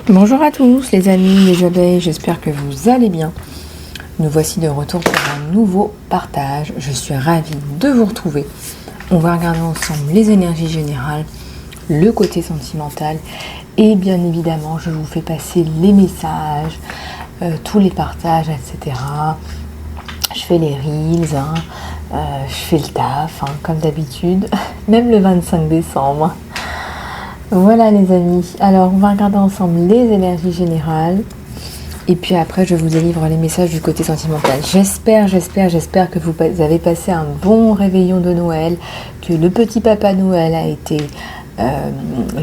Bonjour à tous les amis, les abeilles, j'espère que vous allez bien. Nous voici de retour pour un nouveau partage. Je suis ravie de vous retrouver. On va regarder ensemble les énergies générales, le côté sentimental et bien évidemment je vous fais passer les messages, tous les partages, etc. Je fais les reels, je fais le taf, comme d'habitude, même le 25 décembre. Voilà les amis, alors on va regarder ensemble les énergies générales et puis après je vous délivre les messages du côté sentimental. J'espère que vous avez passé un bon réveillon de Noël, que le petit papa Noël a été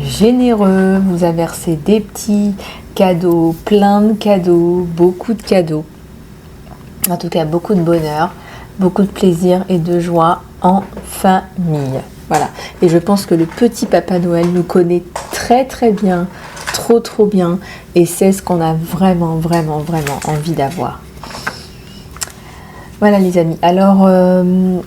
généreux, vous a versé des petits cadeaux, plein de cadeaux, beaucoup de cadeaux, en tout cas beaucoup de bonheur, beaucoup de plaisir et de joie en famille. Voilà, et je pense que le petit papa Noël nous connaît très bien, trop bien, et c'est ce qu'on a vraiment envie d'avoir. Voilà les amis, alors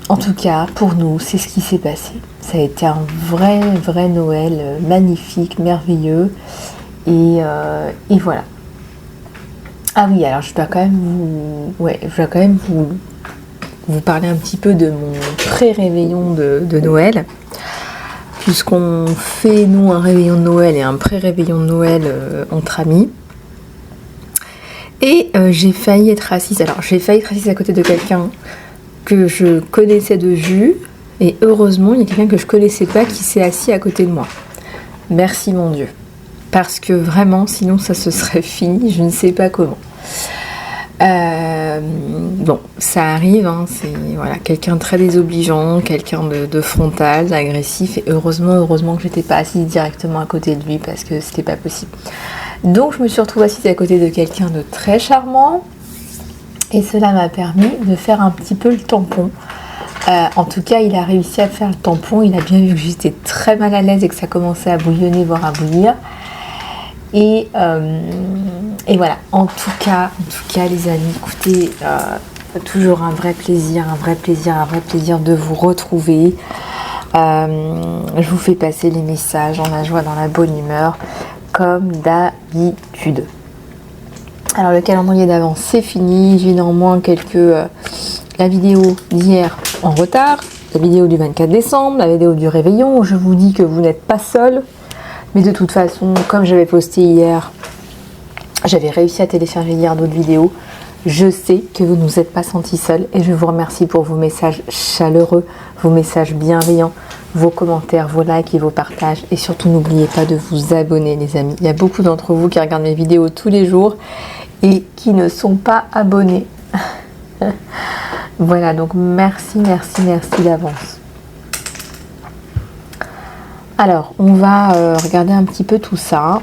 en tout cas pour nous c'est ce qui s'est passé. Ça a été un vrai Noël magnifique, merveilleux, et voilà. Ah oui, alors je dois quand même vous parler un petit peu de mon pré-réveillon de Noël, puisqu'on fait nous un réveillon de Noël et un pré-réveillon de Noël entre amis. Et j'ai failli être assise à côté de quelqu'un que je connaissais de vue, et heureusement il y a quelqu'un que je connaissais pas qui s'est assis à côté de moi. Merci mon Dieu, parce que vraiment sinon ça se serait fini, je ne sais pas comment. Bon, ça arrive, c'est voilà, quelqu'un de très désobligeant, quelqu'un de frontal, d'agressif, et heureusement que j'étais pas assise directement à côté de lui parce que c'était pas possible. Donc je me suis retrouvée assise à côté de quelqu'un de très charmant, et cela m'a permis de faire un petit peu le tampon. En tout cas, il a réussi à faire le tampon, il a bien vu que j'étais très mal à l'aise et que ça commençait à bouillonner, voire à bouillir. Et voilà, en tout cas les amis, écoutez, toujours un vrai plaisir de vous retrouver. Je vous fais passer les messages dans la joie, dans la bonne humeur, comme d'habitude. Alors le calendrier d'avance c'est fini, j'ai néanmoins la vidéo d'hier en retard, la vidéo du 24 décembre, la vidéo du réveillon, où je vous dis que vous n'êtes pas seul. Mais de toute façon, comme j'avais posté hier, j'avais réussi à télécharger hier d'autres vidéos. Je sais que vous ne vous êtes pas sentis seuls et je vous remercie pour vos messages chaleureux, vos messages bienveillants, vos commentaires, vos likes et vos partages. Et surtout, n'oubliez pas de vous abonner les amis. Il y a beaucoup d'entre vous qui regardent mes vidéos tous les jours et qui ne sont pas abonnés. Voilà, donc merci d'avance. Alors, on va regarder un petit peu tout ça,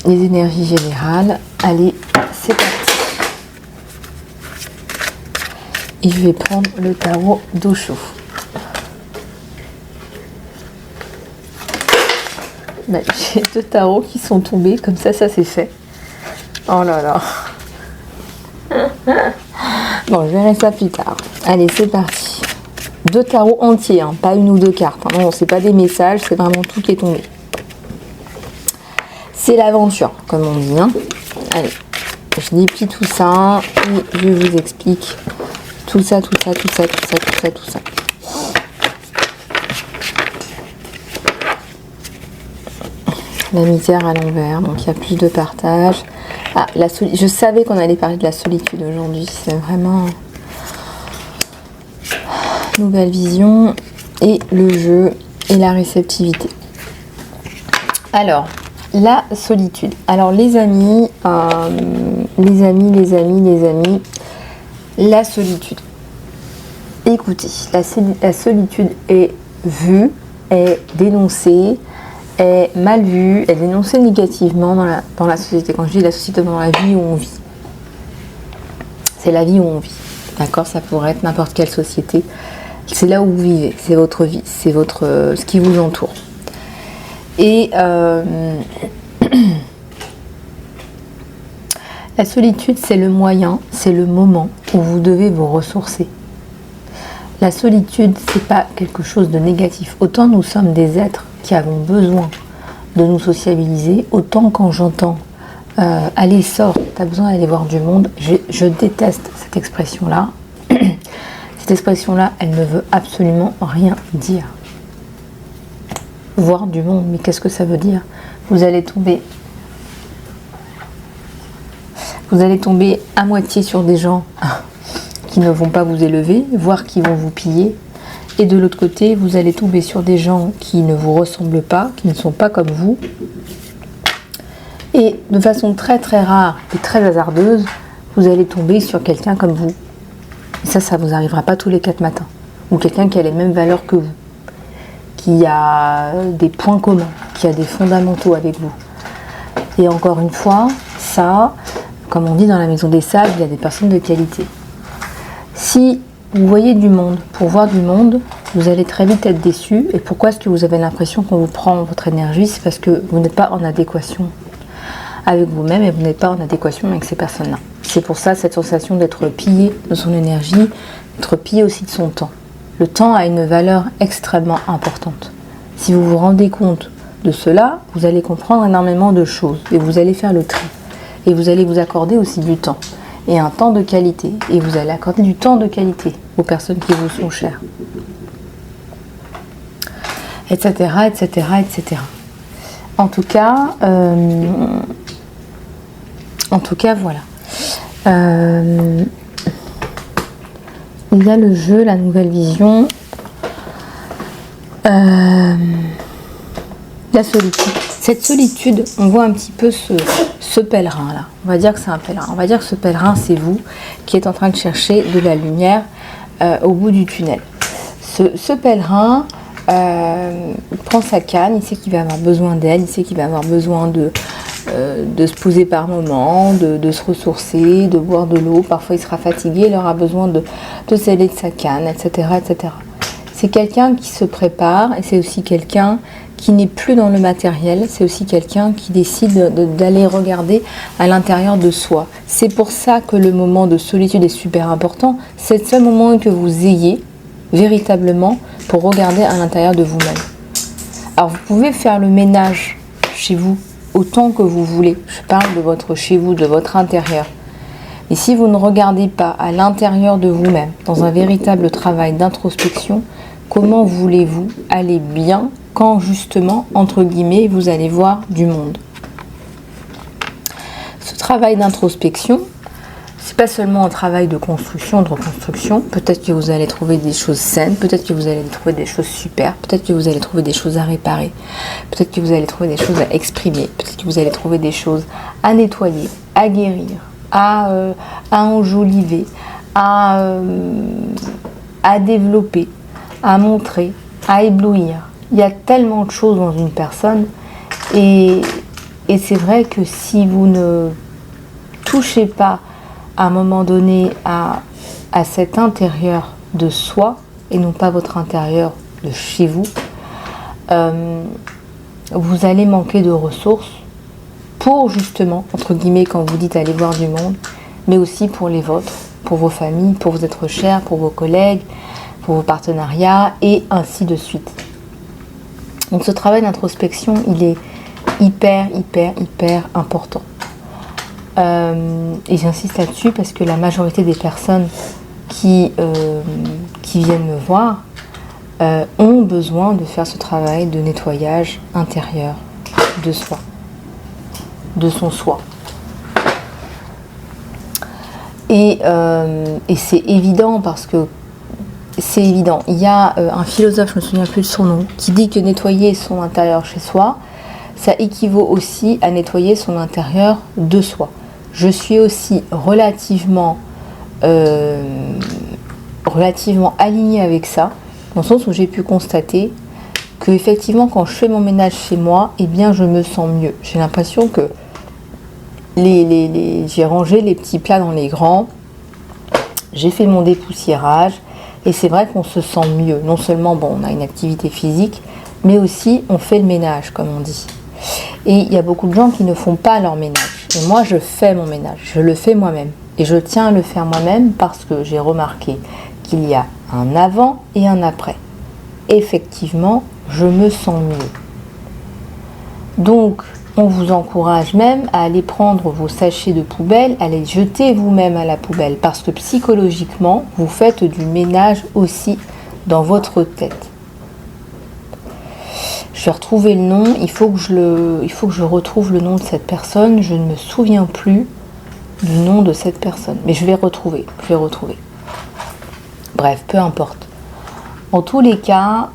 les énergies générales. Allez, c'est parti. Et je vais prendre le tarot d'Osho. J'ai deux tarots qui sont tombés, comme ça c'est fait. Oh là là. Bon, je verrai ça plus tard. Allez, c'est parti. Deux tarots entiers, pas une ou deux cartes. Non, c'est pas des messages, c'est vraiment tout qui est tombé. C'est l'aventure, comme on dit. Allez, je déplie tout ça et je vous explique tout ça. La misère à l'envers, donc il y a plus de partage. Ah, je savais qu'on allait parler de la solitude aujourd'hui, c'est vraiment... Nouvelle vision et le jeu et la réceptivité. Alors, la solitude. Alors les amis, la solitude. Écoutez, la solitude est vue, est dénoncée, est mal vue, est dénoncée négativement dans la société. Quand je dis la société, dans la vie où on vit. C'est la vie où on vit. D'accord ? Ça pourrait être n'importe quelle société. C'est là où vous vivez, c'est votre vie, c'est ce qui vous entoure. Et la solitude, c'est le moyen, c'est le moment où vous devez vous ressourcer. La solitude, c'est pas quelque chose de négatif. Autant nous sommes des êtres qui avons besoin de nous sociabiliser, autant quand j'entends allez, sors, tu as besoin d'aller voir du monde. Je déteste cette expression-là. Cette expression-là, elle ne veut absolument rien dire. Voir du monde, mais qu'est-ce que ça veut dire? Vous allez tomber à moitié sur des gens qui ne vont pas vous élever, voire qui vont vous piller. Et de l'autre côté, vous allez tomber sur des gens qui ne vous ressemblent pas, qui ne sont pas comme vous. Et de façon très très rare et très hasardeuse, vous allez tomber sur quelqu'un comme vous. Et ça vous arrivera pas tous les 4 matins. Ou quelqu'un qui a les mêmes valeurs que vous, qui a des points communs, qui a des fondamentaux avec vous. Et encore une fois, ça, comme on dit dans la maison des sages, il y a des personnes de qualité. Si vous voyez du monde, pour voir du monde, vous allez très vite être déçu. Et pourquoi est-ce que vous avez l'impression qu'on vous prend votre énergie? C'est parce que vous n'êtes pas en adéquation avec vous-même et vous n'êtes pas en adéquation avec ces personnes-là. C'est pour ça cette sensation d'être pillé de son énergie, d'être pillé aussi de son temps. Le temps a une valeur extrêmement importante. Si vous vous rendez compte de cela, vous allez comprendre énormément de choses et vous allez faire le tri. Et vous allez vous accorder aussi du temps et un temps de qualité. Et vous allez accorder du temps de qualité aux personnes qui vous sont chères. Etc., etc., etc. En tout cas, voilà. Il y a le jeu, la nouvelle vision, la solitude. Cette solitude, on voit un petit peu ce pèlerin là. On va dire que c'est un pèlerin. On va dire que ce pèlerin, c'est vous qui êtes en train de chercher de la lumière au bout du tunnel. Ce pèlerin prend sa canne, il sait qu'il va avoir besoin d'aide, il sait qu'il va avoir besoin de se poser par moments, de se ressourcer, de boire de l'eau. Parfois il sera fatigué, il aura besoin de s'aider de sa canne, etc., etc. C'est quelqu'un qui se prépare et c'est aussi quelqu'un qui n'est plus dans le matériel, c'est aussi quelqu'un qui décide d'aller regarder à l'intérieur de soi. C'est pour ça que le moment de solitude est super important. C'est ce moment que vous ayez véritablement pour regarder à l'intérieur de vous-même. Alors vous pouvez faire le ménage chez vous autant que vous voulez. Je parle de votre chez vous, de votre intérieur. Et si vous ne regardez pas à l'intérieur de vous-même, dans un véritable travail d'introspection, comment voulez-vous aller bien quand justement, entre guillemets, vous allez voir du monde? Ce travail d'introspection, c'est pas seulement un travail de construction, de reconstruction. Peut-être que vous allez trouver des choses saines, peut-être que vous allez trouver des choses super, peut-être que vous allez trouver des choses à réparer, peut-être que vous allez trouver des choses à exprimer, peut-être que vous allez trouver des choses à nettoyer, à guérir, à enjoliver, à développer, à montrer, à éblouir. Il y a tellement de choses dans une personne et c'est vrai que si vous ne touchez pas à un moment donné à cet intérieur de soi et non pas votre intérieur de chez vous, vous allez manquer de ressources pour justement, entre guillemets, quand vous dites aller voir du monde, mais aussi pour les vôtres, pour vos familles, pour vos êtres chers, pour vos collègues, pour vos partenariats et ainsi de suite. Donc ce travail d'introspection, il est hyper important. Et j'insiste là-dessus parce que la majorité des personnes qui viennent me voir ont besoin de faire ce travail de nettoyage intérieur de soi, de son soi. Et c'est évident parce que c'est évident. Il y a un philosophe, je ne me souviens plus de son nom, qui dit que nettoyer son intérieur chez soi, ça équivaut aussi à nettoyer son intérieur de soi. Je suis aussi relativement alignée avec ça, dans le sens où j'ai pu constater que effectivement quand je fais mon ménage chez moi, eh bien je me sens mieux. J'ai l'impression que j'ai rangé les petits plats dans les grands, j'ai fait mon dépoussiérage, et c'est vrai qu'on se sent mieux. Non seulement on a une activité physique, mais aussi on fait le ménage, comme on dit. Et il y a beaucoup de gens qui ne font pas leur ménage. Et moi, je fais mon ménage, je le fais moi-même. Et je tiens à le faire moi-même parce que j'ai remarqué qu'il y a un avant et un après. Effectivement, je me sens mieux. Donc, On vous encourage même à aller prendre vos sachets de poubelle, à les jeter vous-même à la poubelle, parce que psychologiquement, vous faites du ménage aussi dans votre tête. Je vais retrouver le nom, il faut que je retrouve le nom de cette personne, je ne me souviens plus du nom de cette personne, mais je vais retrouver. Bref, peu importe. En tous les cas,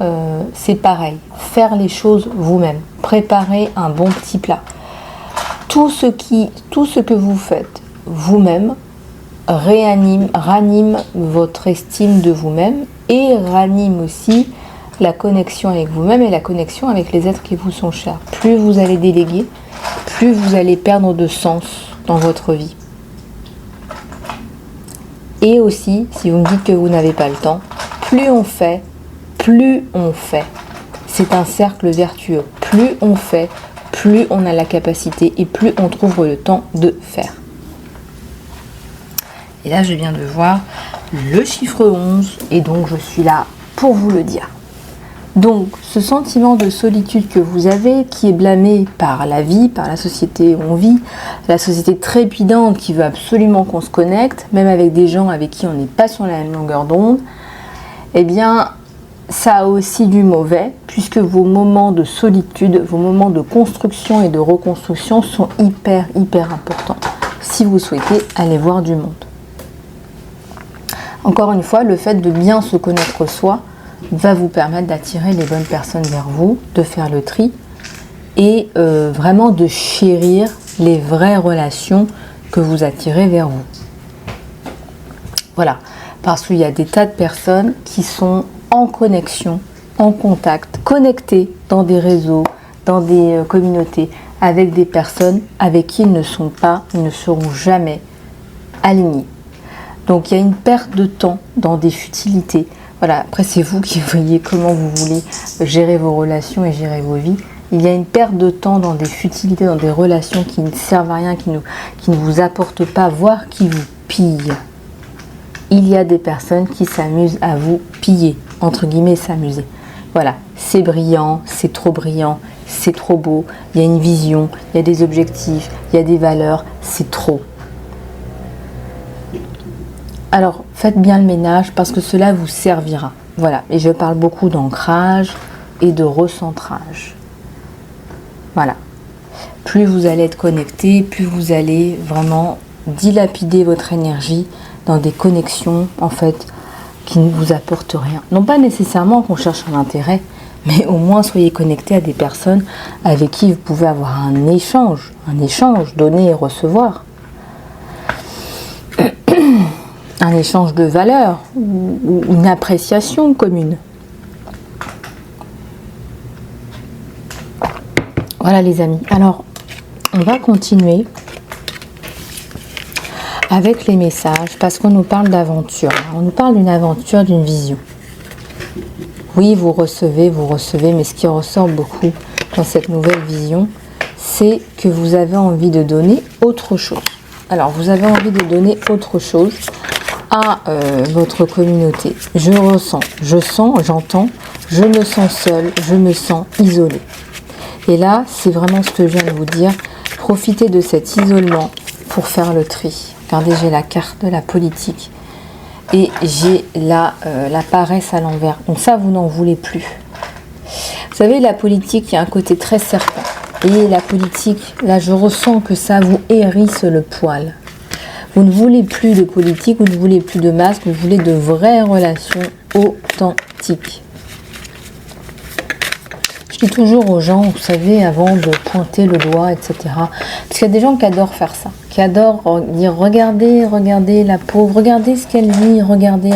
c'est pareil, faire les choses vous-même, préparer un bon petit plat. Tout ce que vous faites vous-même ranime votre estime de vous-même et ranime aussi la connexion avec vous-même et la connexion avec les êtres qui vous sont chers. Plus vous allez déléguer, plus vous allez perdre de sens dans votre vie. Et aussi, si vous me dites que vous n'avez pas le temps, plus on fait. C'est un cercle vertueux. Plus on fait, plus on a la capacité et plus on trouve le temps de faire. Et là, je viens de voir le chiffre 11 et donc je suis là pour vous le dire. Donc, ce sentiment de solitude que vous avez, qui est blâmé par la vie, par la société où on vit, la société trépidante qui veut absolument qu'on se connecte, même avec des gens avec qui on n'est pas sur la même longueur d'onde, eh bien, ça a aussi du mauvais, puisque vos moments de solitude, vos moments de construction et de reconstruction sont hyper importants, si vous souhaitez aller voir du monde. Encore une fois, le fait de bien se connaître soi, va vous permettre d'attirer les bonnes personnes vers vous, de faire le tri et vraiment de chérir les vraies relations que vous attirez vers vous. Voilà, parce qu'il y a des tas de personnes qui sont en connexion, en contact, connectées dans des réseaux, dans des communautés, avec des personnes avec qui ils ne seront jamais alignés. Donc il y a une perte de temps dans des futilités. Voilà, après c'est vous qui voyez comment vous voulez gérer vos relations et gérer vos vies. Il y a une perte de temps dans des futilités, dans des relations qui ne servent à rien, qui ne vous apportent pas, voire qui vous pillent. Il y a des personnes qui s'amusent à vous piller, entre guillemets s'amuser. Voilà, c'est brillant, c'est trop beau, il y a une vision, il y a des objectifs, il y a des valeurs, c'est trop. Alors, faites bien le ménage parce que cela vous servira. Voilà, et je parle beaucoup d'ancrage et de recentrage. Voilà. Plus vous allez être connecté, plus vous allez vraiment dilapider votre énergie dans des connexions, en fait, qui ne vous apportent rien. Non pas nécessairement qu'on cherche un intérêt, mais au moins soyez connecté à des personnes avec qui vous pouvez avoir un échange, donner et recevoir. Un échange de valeurs ou une appréciation commune. Voilà les amis. Alors, on va continuer avec les messages parce qu'on nous parle d'aventure. On nous parle d'une aventure, d'une vision. Oui, vous recevez, mais ce qui ressort beaucoup dans cette nouvelle vision, c'est que vous avez envie de donner autre chose. Alors, vous avez envie de donner autre chose à votre communauté. Je ressens, je sens, j'entends, je me sens seule, je me sens isolée. Et là, c'est vraiment ce que je viens de vous dire. Profitez de cet isolement pour faire le tri. Regardez, j'ai la carte de la politique et j'ai la paresse à l'envers. Donc ça, vous n'en voulez plus. Vous savez, la politique, il y a un côté très serpent. Et la politique, là, je ressens que ça vous hérisse le poil. Vous ne voulez plus de politique, vous ne voulez plus de masque, vous voulez de vraies relations authentiques. Je dis toujours aux gens, vous savez, avant de pointer le doigt, etc. Parce qu'il y a des gens qui adorent faire ça, qui adorent dire regardez la pauvre, regardez ce qu'elle vit, regardez.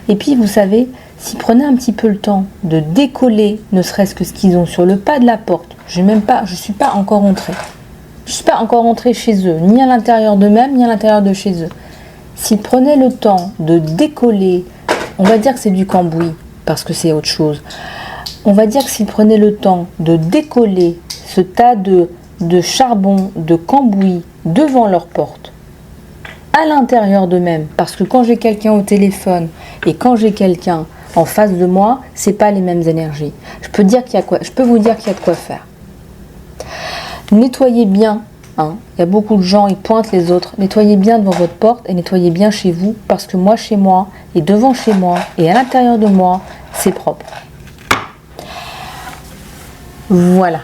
Et puis, vous savez, s'ils prenaient un petit peu le temps de décoller, ne serait-ce que ce qu'ils ont sur le pas de la porte, je ne suis pas encore entrée. Je ne suis pas encore entrée chez eux, ni à l'intérieur d'eux-mêmes, ni à l'intérieur de chez eux. S'ils prenaient le temps de décoller, on va dire que c'est du cambouis, parce que c'est autre chose. On va dire que s'ils prenaient le temps de décoller ce tas de charbon, de cambouis devant leur porte, à l'intérieur d'eux-mêmes, parce que quand j'ai quelqu'un au téléphone et quand j'ai quelqu'un en face de moi, c'est pas les mêmes énergies. Je peux vous dire qu'il y a de quoi faire. Nettoyez bien. Hein. Il y a beaucoup de gens, ils pointent les autres. Nettoyez bien devant votre porte et nettoyez bien chez vous. Parce que moi, chez moi, et devant chez moi, et à l'intérieur de moi, c'est propre. Voilà.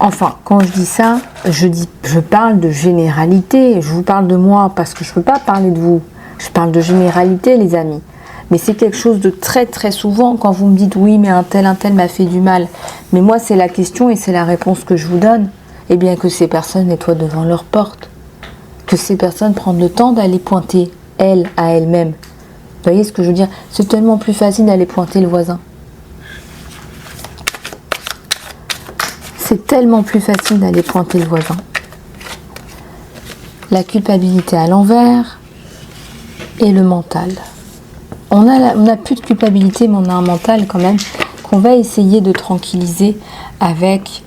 Enfin, quand je dis ça, je parle de généralité. Je vous parle de moi parce que je ne peux pas parler de vous. Je parle de généralité, les amis. Mais c'est quelque chose de très très souvent quand vous me dites oui, mais un tel m'a fait du mal. Mais moi, c'est la question et c'est la réponse que je vous donne. Eh bien, que ces personnes nettoient devant leur porte. Que ces personnes prennent le temps d'aller pointer, elles, à elles-mêmes. Vous voyez ce que je veux dire? C'est tellement plus facile d'aller pointer le voisin. C'est tellement plus facile d'aller pointer le voisin. La culpabilité à l'envers et le mental. On a plus de culpabilité, mais on a un mental quand même qu'on va essayer de tranquilliser avec...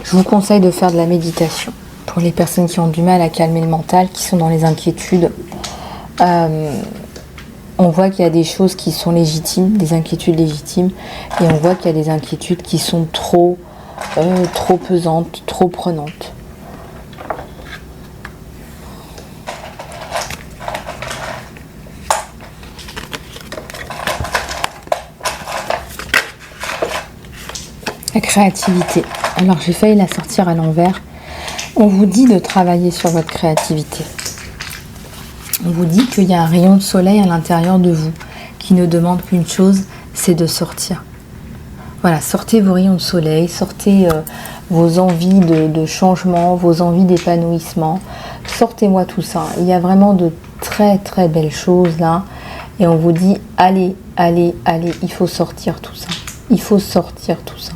je vous conseille de faire de la méditation. Pour les personnes qui ont du mal à calmer le mental, qui sont dans les inquiétudes. On voit qu'il y a des choses qui sont légitimes, des inquiétudes légitimes, et on voit qu'il y a des inquiétudes qui sont trop pesantes, trop prenantes. La créativité. Alors j'ai failli la sortir à l'envers. On vous dit de travailler sur votre créativité. On vous dit qu'il y a un rayon de soleil à l'intérieur de vous qui ne demande qu'une chose, c'est de sortir. Voilà, sortez vos rayons de soleil, sortez vos envies de changement, vos envies d'épanouissement. Sortez-moi tout ça. Il y a vraiment de très très belles choses là. Et on vous dit, allez, allez, allez, il faut sortir tout ça. Il faut sortir tout ça.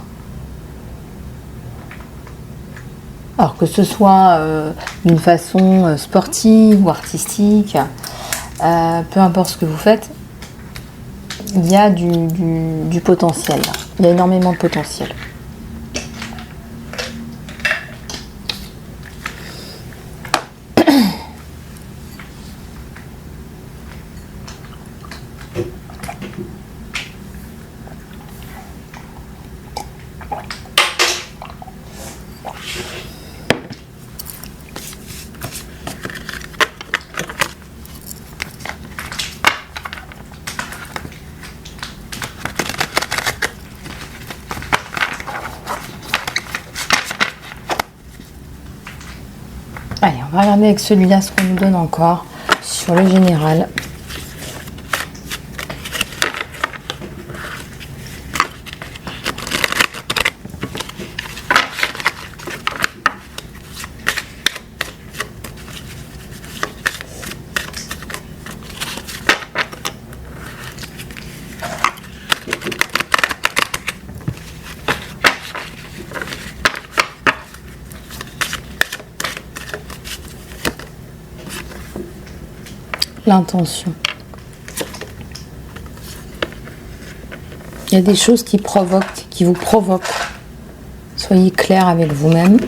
Alors que ce soit d'une façon sportive ou artistique, peu importe ce que vous faites, il y a du potentiel. Il y a énormément de potentiel. Allez, on va regarder avec celui-là ce qu'on nous donne encore sur le général. L'intention. Il y a des choses qui vous provoquent. Soyez clair avec vous-même.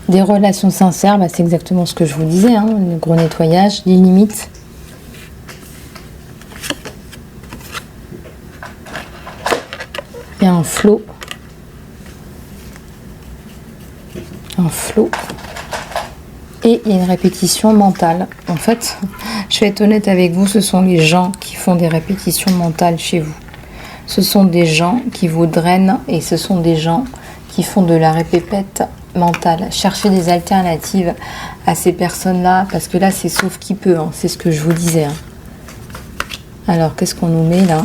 Des relations sincères, bah c'est exactement ce que je vous disais, hein, le gros nettoyage, les limites. Il y a un flot. Un flot. Et il y a une répétition mentale. En fait, je vais être honnête avec vous, ce sont les gens qui font des répétitions mentales chez vous. Ce sont des gens qui vous drainent et ce sont des gens qui font de la répépète mentale. Cherchez des alternatives à ces personnes-là, parce que là, c'est sauf qui peut, hein. C'est ce que je vous disais. Hein. Alors, qu'est-ce qu'on nous met là?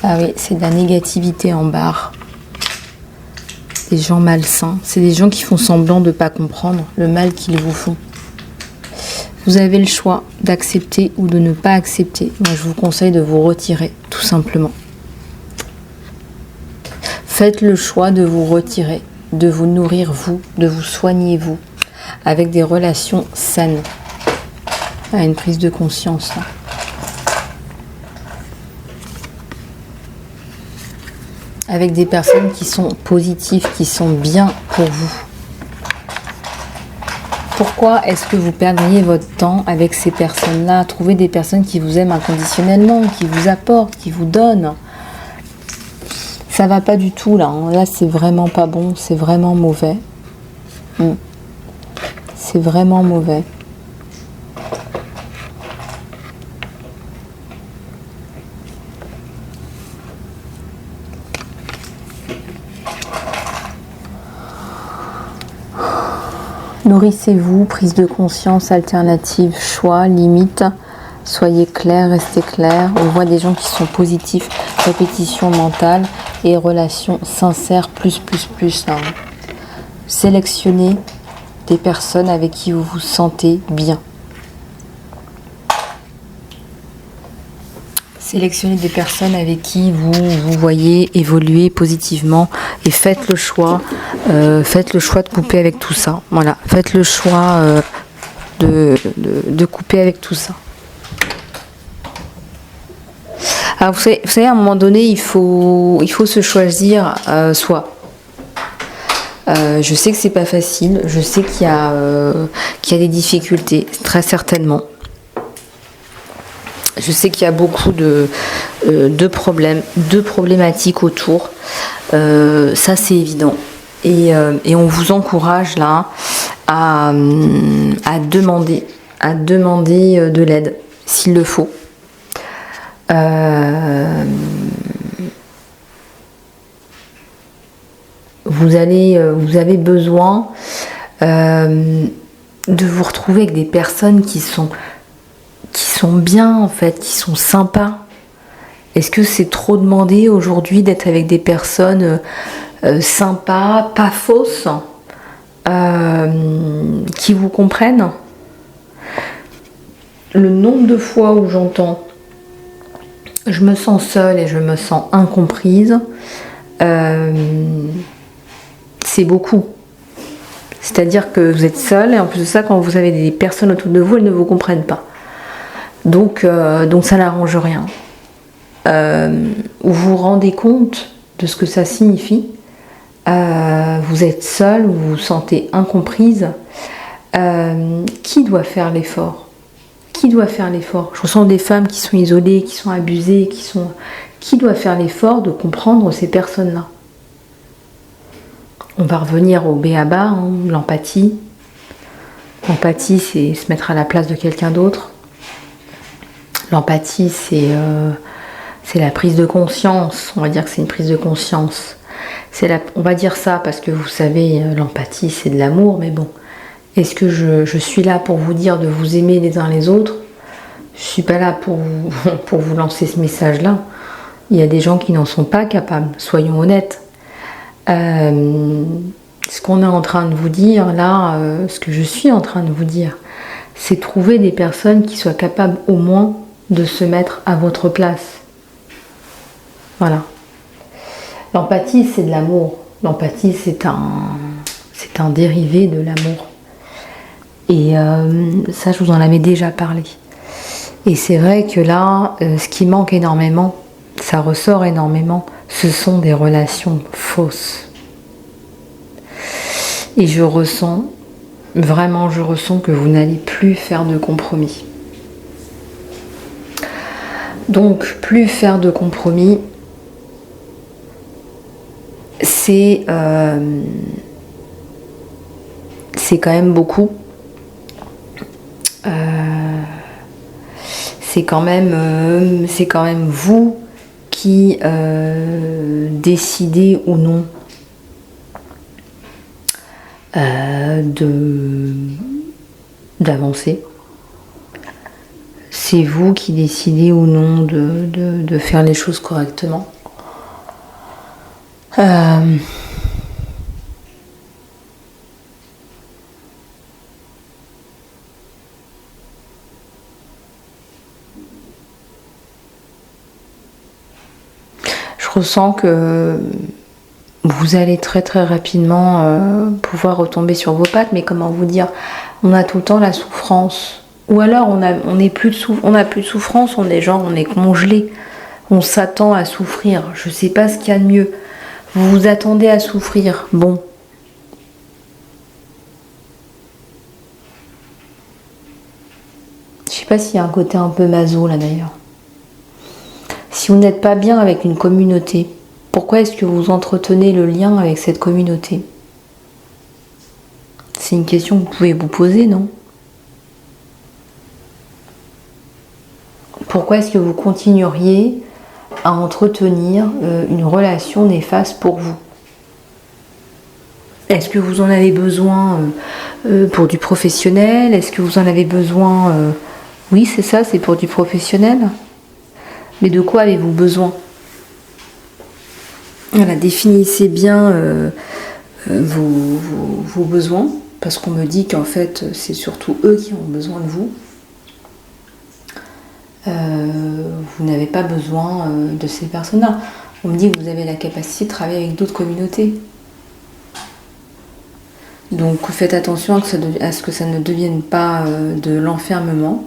Ah oui, c'est de la négativité en barre. Des gens malsains, c'est des gens qui font semblant de ne pas comprendre le mal qu'ils vous font. Vous avez le choix d'accepter ou de ne pas accepter. Moi, je vous conseille de vous retirer, tout simplement. Faites le choix de vous retirer, de vous nourrir vous, de vous soigner vous, avec des relations saines. À une prise de conscience. Hein. Avec des personnes qui sont positives, qui sont bien pour vous. Pourquoi est-ce que vous perdriez votre temps avec ces personnes-là? Trouvez des personnes qui vous aiment inconditionnellement, qui vous apportent, qui vous donnent. Ça va pas du tout là, hein. Là c'est vraiment pas bon, c'est vraiment mauvais. C'est vraiment mauvais. Nourrissez-vous, prise de conscience, alternative, choix, limite. Soyez clair, restez clair. On voit des gens qui sont positifs, répétition mentale et relations sincères, plus. Hein. Sélectionnez des personnes avec qui vous vous sentez bien. Sélectionnez des personnes avec qui vous voyez évoluer positivement et faites le choix de couper avec tout ça. Voilà, faites le choix de couper avec tout ça. Alors vous savez, à un moment donné, il faut se choisir soi. Je sais que c'est pas facile, je sais qu'il y a des difficultés, très certainement. Je sais qu'il y a beaucoup de problèmes, de problématiques autour. Ça, c'est évident. Et on vous encourage là à demander de l'aide s'il le faut. Vous avez besoin de vous retrouver avec des personnes qui sont bien en fait, qui sont sympas. Est-ce que c'est trop demandé aujourd'hui d'être avec des personnes sympas, pas fausses, qui vous comprennent? Le nombre de fois où j'entends je me sens seule et je me sens incomprise, c'est beaucoup. C'est-à-dire que vous êtes seule et en plus de ça, quand vous avez des personnes autour de vous, elles ne vous comprennent pas. Donc ça n'arrange rien. Vous vous rendez compte de ce que ça signifie. Vous êtes seule, vous vous sentez incomprise. Qui doit faire l'effort? Qui doit faire l'effort? Je ressens des femmes qui sont isolées, qui sont abusées, qui doit faire l'effort de comprendre ces personnes-là? On va revenir au b.a.-ba, hein, l'empathie. L'empathie, c'est se mettre à la place de quelqu'un d'autre. L'empathie, c'est la prise de conscience. On va dire que c'est une prise de conscience. On va dire ça parce que vous savez, l'empathie, c'est de l'amour, mais bon. Est-ce que je suis là pour vous dire de vous aimer les uns les autres? Je ne suis pas là pour vous lancer ce message-là. Il y a des gens qui n'en sont pas capables, soyons honnêtes. Ce qu'on est en train de vous dire là, ce que je suis en train de vous dire, c'est trouver des personnes qui soient capables au moins de se mettre à votre place. Voilà. L'empathie, c'est de l'amour. L'empathie, c'est un dérivé de l'amour. Et ça, je vous en avais déjà parlé. Et c'est vrai que là, ce qui manque énormément, ça ressort énormément, ce sont des relations fausses. Et je ressens que vous n'allez plus faire de compromis. Donc, plus faire de compromis, c'est quand même beaucoup. C'est quand même vous qui décidez ou non d'avancer. C'est vous qui décidez ou non de faire les choses correctement. Je ressens que vous allez très très rapidement pouvoir retomber sur vos pattes, mais comment vous dire, on a tout le temps la souffrance. Ou alors on n'a plus de souffrance, on est congelé, on s'attend à souffrir. Je sais pas ce qu'il y a de mieux. Vous vous attendez à souffrir. Bon. Je sais pas s'il y a un côté un peu maso là d'ailleurs. Si vous n'êtes pas bien avec une communauté, Pourquoi est-ce que vous entretenez le lien avec cette communauté? C'est une question que vous pouvez vous poser, non? Pourquoi est-ce que vous continueriez à entretenir une relation néfaste pour vous? Est-ce que vous en avez besoin pour du professionnel? Est-ce que vous en avez besoin Oui, c'est ça, c'est pour du professionnel. Mais de quoi avez-vous besoin? Voilà, définissez bien vos besoins, parce qu'on me dit qu'en fait, c'est surtout eux qui ont besoin de vous. Vous n'avez pas besoin de ces personnes-là. On me dit que vous avez la capacité de travailler avec d'autres communautés. Donc faites attention à ce que ça ne devienne pas de l'enfermement.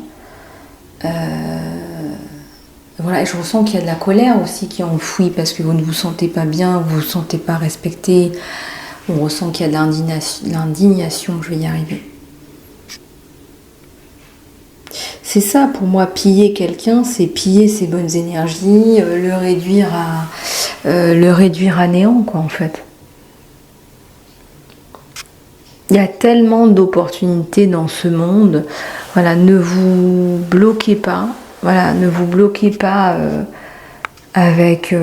Voilà, et je ressens qu'il y a de la colère aussi qui est enfouie parce que vous ne vous sentez pas bien, vous ne vous sentez pas respecté. On ressent qu'il y a de l'indignation, je vais y arriver. C'est ça pour moi, piller quelqu'un, c'est piller ses bonnes énergies, le réduire à néant, quoi, en fait. Il y a tellement d'opportunités dans ce monde. Voilà, ne vous bloquez pas. Voilà, ne vous bloquez pas avec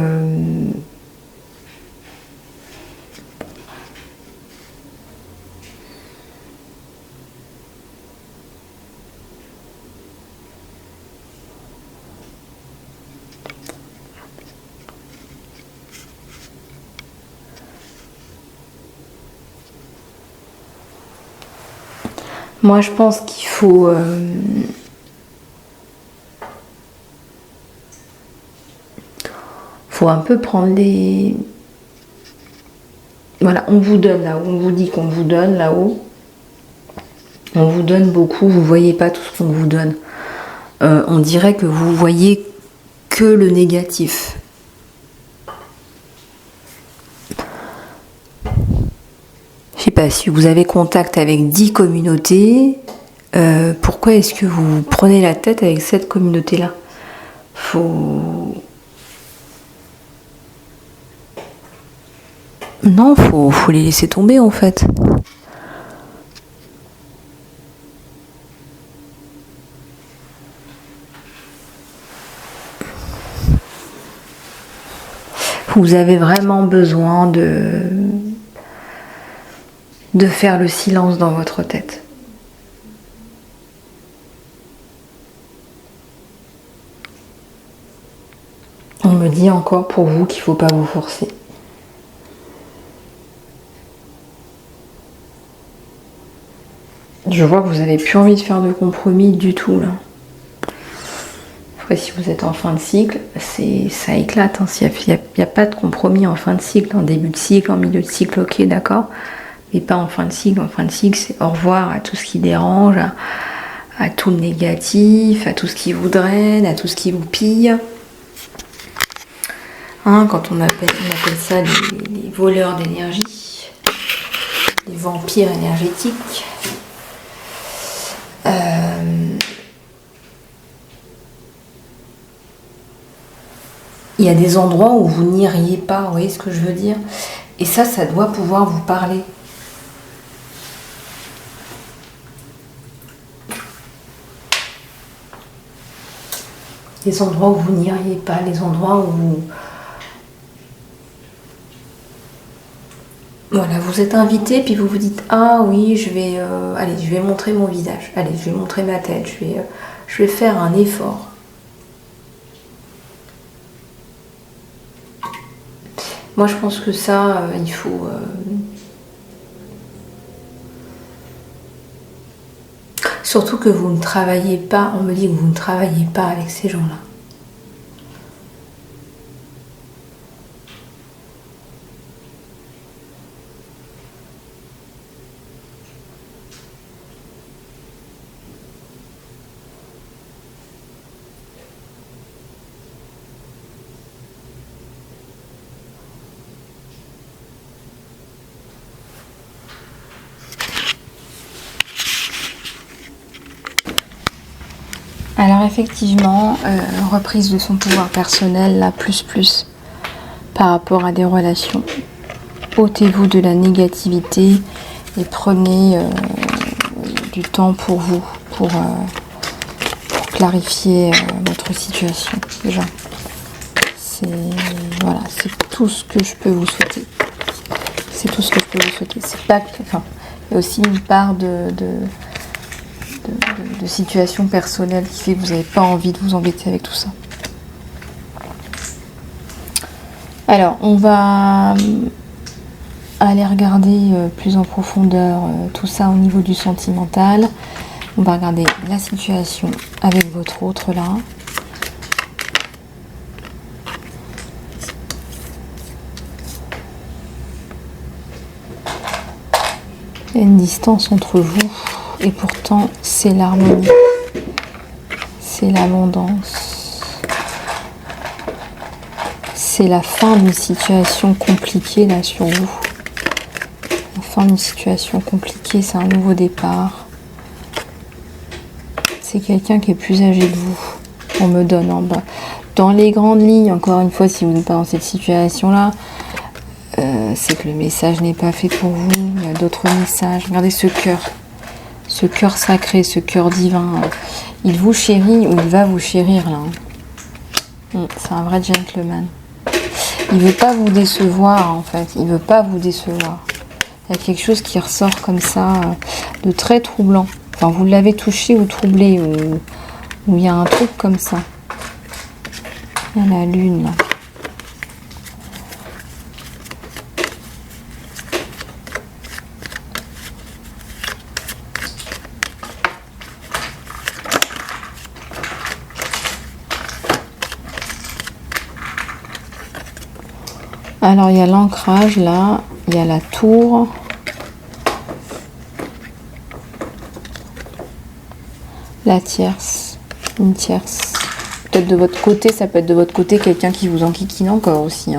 moi, je pense qu'il faut un peu prendre des... Voilà, on vous donne là-haut, on vous dit qu'on vous donne là-haut. On vous donne beaucoup, vous ne voyez pas tout ce qu'on vous donne. On dirait que vous voyez que le négatif. Je sais pas, si vous avez contact avec 10 communautés, pourquoi est-ce que vous prenez la tête avec cette communauté-là? Non, faut les laisser tomber en fait. Vous avez vraiment besoin de faire le silence dans votre tête. On me dit encore pour vous qu'il ne faut pas vous forcer. Je vois que vous n'avez plus envie de faire de compromis du tout là. Après, si vous êtes en fin de cycle, ça éclate. Hein. Il n'y a pas de compromis en fin de cycle. En début de cycle, en milieu de cycle, ok, d'accord. Mais pas en fin de cycle. En fin de cycle, c'est au revoir à tout ce qui dérange, à tout le négatif, à tout ce qui vous draine, à tout ce qui vous pille. Hein, quand on appelle ça les voleurs d'énergie, les vampires énergétiques. Il y a des endroits où vous n'iriez pas, vous voyez ce que je veux dire? Et ça doit pouvoir vous parler. Les endroits où vous n'iriez pas, les endroits où vous... Voilà, vous êtes invité, puis vous vous dites « Ah oui, je vais montrer mon visage, allez, je vais montrer ma tête, je vais faire un effort. » Moi, je pense que ça, il faut... Surtout que vous ne travaillez pas, on me dit que vous ne travaillez pas avec ces gens-là. Alors effectivement, reprise de son pouvoir personnel, là, plus. par rapport à des relations. Ôtez-vous de la négativité et prenez du temps pour vous, pour clarifier votre situation. Déjà, c'est voilà, c'est tout ce que je peux vous souhaiter. C'est tout ce que je peux vous souhaiter. C'est pas, enfin, il y a aussi une part de situation personnelle qui fait que vous n'avez pas envie de vous embêter avec tout ça. Alors, on va aller regarder plus en profondeur tout ça au niveau du sentimental. On va regarder la situation avec votre autre là. Il y a une distance entre vous et pourtant c'est l'harmonie, c'est l'abondance, c'est la fin d'une situation compliquée là sur vous. La fin d'une situation compliquée, c'est un nouveau départ. C'est quelqu'un qui est plus âgé que vous. On me donne en bas. Dans les grandes lignes, encore une fois, si vous n'êtes pas dans cette situation-là, c'est que le message n'est pas fait pour vous. Il y a d'autres messages. Regardez ce cœur sacré, ce cœur divin. Il vous chérit ou il va vous chérir là. C'est un vrai gentleman. Il veut pas vous décevoir en fait. Il veut pas vous décevoir. Il y a quelque chose qui ressort comme ça, de très troublant. Enfin, vous l'avez touché ou troublé, ou il y a un truc comme ça. Il y a la lune là. Alors il y a l'ancrage là, il y a la tour. La tierce, une tierce. Peut-être de votre côté, ça peut être de votre côté quelqu'un qui vous enquiquine encore aussi.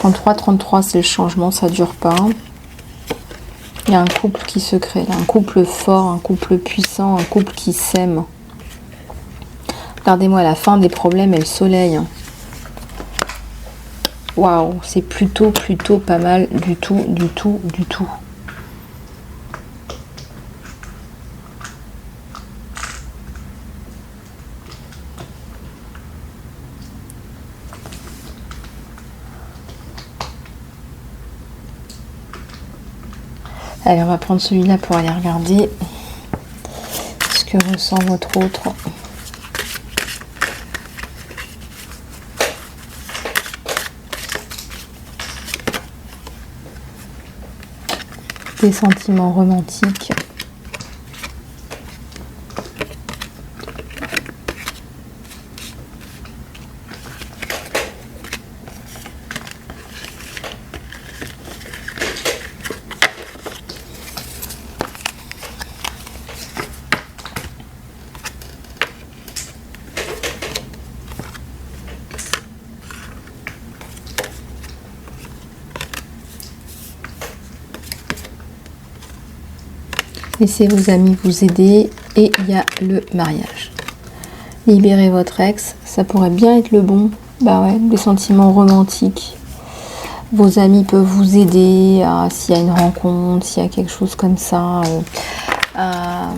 33, c'est le changement, ça dure pas. Il y a un couple qui se crée, un couple fort, un couple puissant, un couple qui s'aime. Regardez-moi la fin des problèmes et le soleil. Waouh, c'est plutôt pas mal du tout. Allez, on va prendre celui-là pour aller regarder ce que ressent votre autre. Des sentiments romantiques. Laissez vos amis vous aider et il y a le mariage. Libérez votre ex, ça pourrait bien être le bon. Bah ouais, des sentiments romantiques. Vos amis peuvent vous aider s'il y a une rencontre, s'il y a quelque chose comme ça. À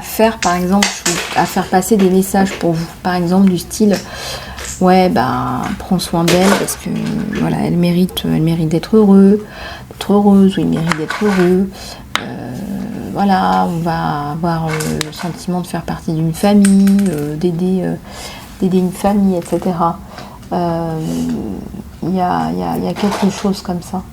faire par exemple, à faire passer des messages pour vous. Par exemple du style, ouais bah prends soin d'elle parce que voilà, elle mérite d'être heureuse, ou il mérite d'être heureux. Voilà, on va avoir le sentiment de faire partie d'une famille, d'aider une famille, etc. Il y a quelque chose comme ça.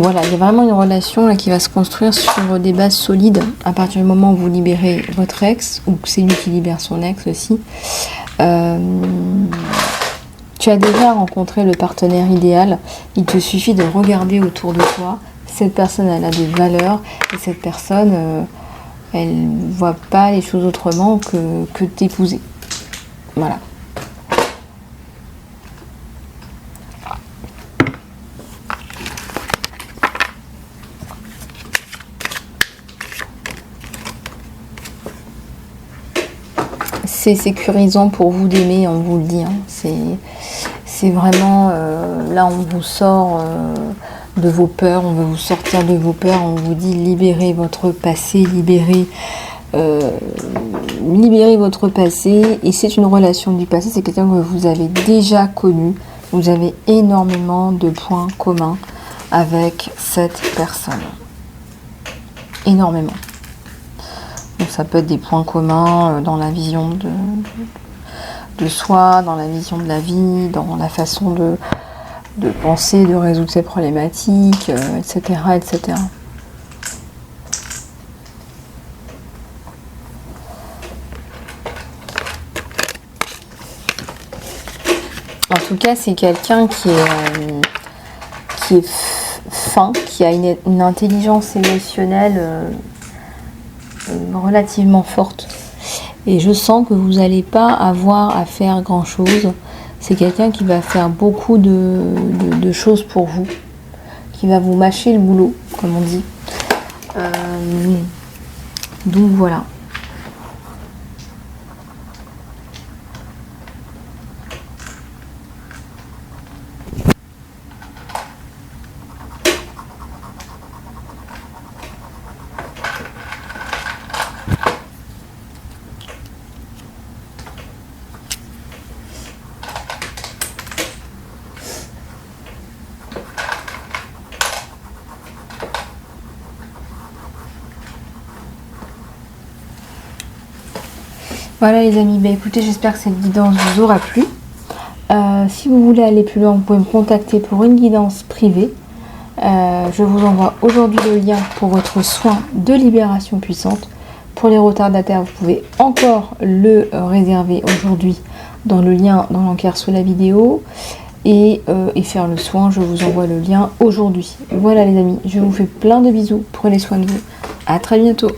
Voilà, il y a vraiment une relation là, qui va se construire sur des bases solides à partir du moment où vous libérez votre ex, ou que c'est lui qui libère son ex aussi. Tu as déjà rencontré le partenaire idéal, il te suffit de regarder autour de toi. Cette personne, elle a des valeurs, et cette personne, elle ne voit pas les choses autrement que t'épouser. Voilà. c'est sécurisant pour vous d'aimer, on vous le dit. Hein. C'est vraiment, là on vous sort de vos peurs, on veut vous sortir de vos peurs, on vous dit libérez votre passé, libérez votre passé. Et c'est une relation du passé, c'est quelqu'un que vous avez déjà connu, vous avez énormément de points communs avec cette personne. Énormément. Donc ça peut être des points communs dans la vision de soi, dans la vision de la vie, dans la façon de penser, de résoudre ses problématiques, etc., etc. En tout cas, c'est quelqu'un qui est fin, qui a une intelligence émotionnelle relativement forte. Et je sens que vous n'allez pas avoir à faire grand chose. C'est quelqu'un qui va faire beaucoup de choses pour vous, qui va vous mâcher le boulot, comme on dit. Donc voilà. Voilà les amis, bah écoutez, j'espère que cette guidance vous aura plu. Si vous voulez aller plus loin, vous pouvez me contacter pour une guidance privée. Je vous envoie aujourd'hui le lien pour votre soin de libération puissante. Pour les retardataires, vous pouvez encore le réserver aujourd'hui dans le lien, dans l'encart sous la vidéo. Et faire le soin, je vous envoie le lien aujourd'hui. Voilà les amis, je vous fais plein de bisous. Prenez soin de vous. À très bientôt.